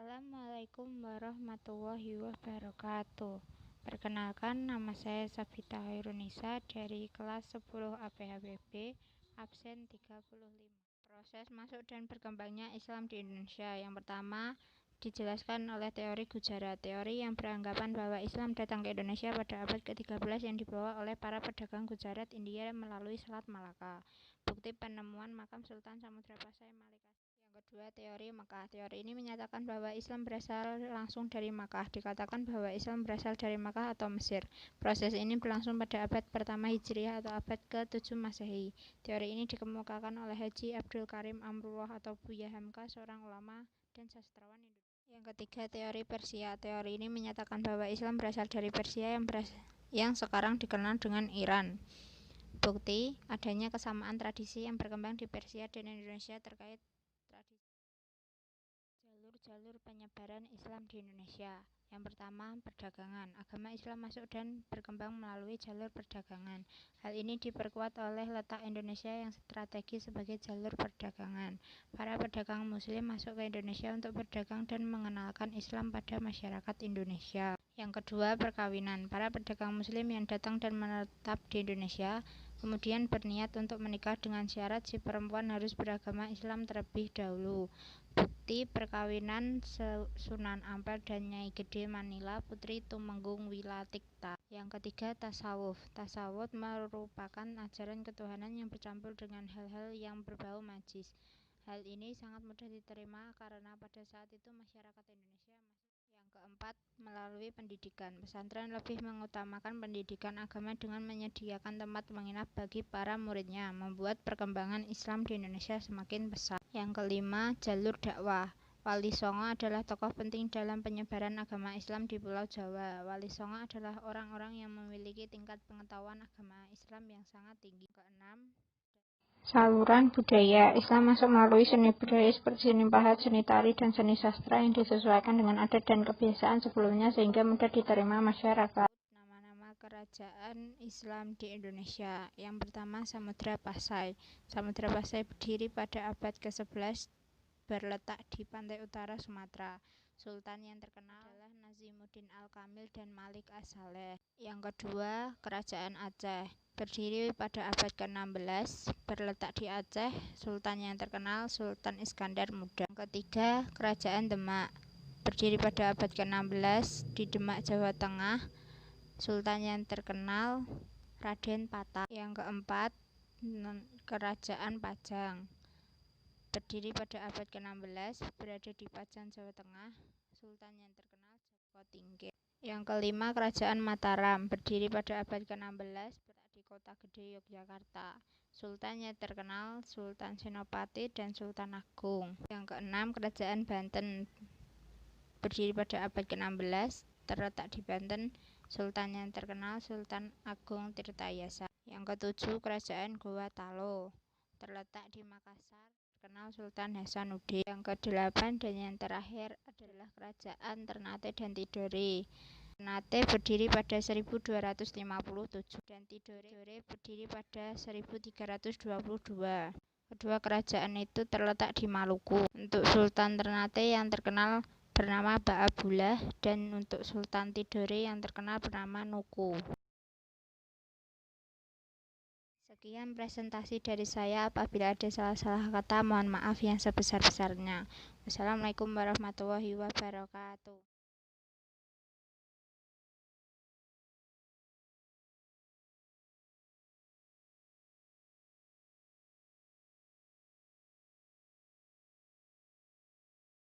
Assalamualaikum warahmatullahi wabarakatuh. Perkenalkan, nama saya Sabita Hairunisa dari kelas 10 APHBB, absen 35. Proses masuk dan berkembangnya Islam di Indonesia. Yang pertama, dijelaskan oleh teori Gujarat, teori yang beranggapan bahwa Islam datang ke Indonesia pada abad ke-13 yang dibawa oleh para pedagang Gujarat India melalui Selat Malaka. Bukti penemuan makam Sultan Samudra Pasai Malik. Yang kedua, teori Makkah. Teori ini menyatakan bahwa Islam berasal langsung dari Makkah. Dikatakan bahwa Islam berasal dari Makkah atau Mesir. Proses ini berlangsung pada abad pertama Hijriah atau abad ke-7 Masehi. Teori ini dikemukakan oleh Haji Abdul Karim Amrullah atau Buya Hamka, seorang ulama dan sastrawan Indonesia. Yang ketiga, teori Persia. Teori ini menyatakan bahwa Islam berasal dari Persia yang sekarang dikenal dengan Iran. Bukti adanya kesamaan tradisi yang berkembang di Persia dan Indonesia terkait jalur penyebaran Islam di Indonesia. Yang pertama, perdagangan. Agama Islam masuk dan berkembang melalui jalur perdagangan. Hal ini diperkuat oleh letak Indonesia yang strategis sebagai jalur perdagangan. Para pedagang Muslim masuk ke Indonesia untuk berdagang dan mengenalkan Islam pada masyarakat Indonesia. Yang kedua, perkawinan. Para pedagang Muslim yang datang dan menetap di Indonesia kemudian berniat untuk menikah dengan syarat si perempuan harus beragama Islam terlebih dahulu. Bukti perkawinan Sunan Ampel dan Nyai Gede Manila Putri Tumenggung Wilatikta. Yang ketiga, tasawuf. Tasawuf merupakan ajaran ketuhanan yang bercampur dengan hal-hal yang berbau majis. Hal ini sangat mudah diterima karena pada saat itu masyarakat Indonesia Yang keempat, melalui pendidikan. Pesantren lebih mengutamakan pendidikan agama dengan menyediakan tempat menginap bagi para muridnya, membuat perkembangan Islam di Indonesia semakin besar. Yang kelima, jalur dakwah. Wali Songo adalah tokoh penting dalam penyebaran agama Islam di Pulau Jawa. Wali Songo adalah orang-orang yang memiliki tingkat pengetahuan agama Islam yang sangat tinggi. Keenam, saluran budaya. Islam masuk melalui seni budaya seperti seni pahat, seni tari, dan seni sastra yang disesuaikan dengan adat dan kebiasaan sebelumnya sehingga mudah diterima masyarakat. Nama-nama kerajaan Islam di Indonesia. Yang pertama, Samudra Pasai. Samudra Pasai berdiri pada abad ke-11, berletak di pantai utara Sumatera. Sultan yang terkenal adalah Nazimuddin Al-Kamil dan Malik As-Saleh. Yang kedua, Kerajaan Aceh. Berdiri pada abad ke-16, berletak di Aceh. Sultan yang terkenal Sultan Iskandar Muda. Yang ketiga, Kerajaan Demak. Berdiri pada abad ke-16 di Demak, Jawa Tengah. Sultan yang terkenal Raden Patah. Yang keempat, Kerajaan Pajang. Berdiri pada abad ke-16, berada di Pajang, Jawa Tengah. Sultan yang terkenal Joko Tingkir. Yang kelima, Kerajaan Mataram. Berdiri pada abad ke-16, berada di Kota Gede, Yogyakarta. Sultan yang terkenal Sultan Senopati dan Sultan Agung. Yang keenam, Kerajaan Banten. Berdiri pada abad ke-16, terletak di Banten. Sultan yang terkenal Sultan Agung Tirtayasa. Yang ketujuh, Kerajaan Goa Talo. Terletak di Makassar. Terkenal Sultan Hasanuddin. Yang kedelapan dan yang terakhir adalah Kerajaan Ternate dan Tidore. Ternate berdiri pada 1257 dan Tidore berdiri pada 1322. Kedua kerajaan itu terletak di Maluku. Untuk Sultan Ternate yang terkenal bernama Ba'abullah dan untuk Sultan Tidore yang terkenal bernama Nuku. Sekian presentasi dari saya. Apabila ada salah-salah kata, mohon maaf yang sebesar-besarnya. Wassalamualaikum warahmatullahi wabarakatuh.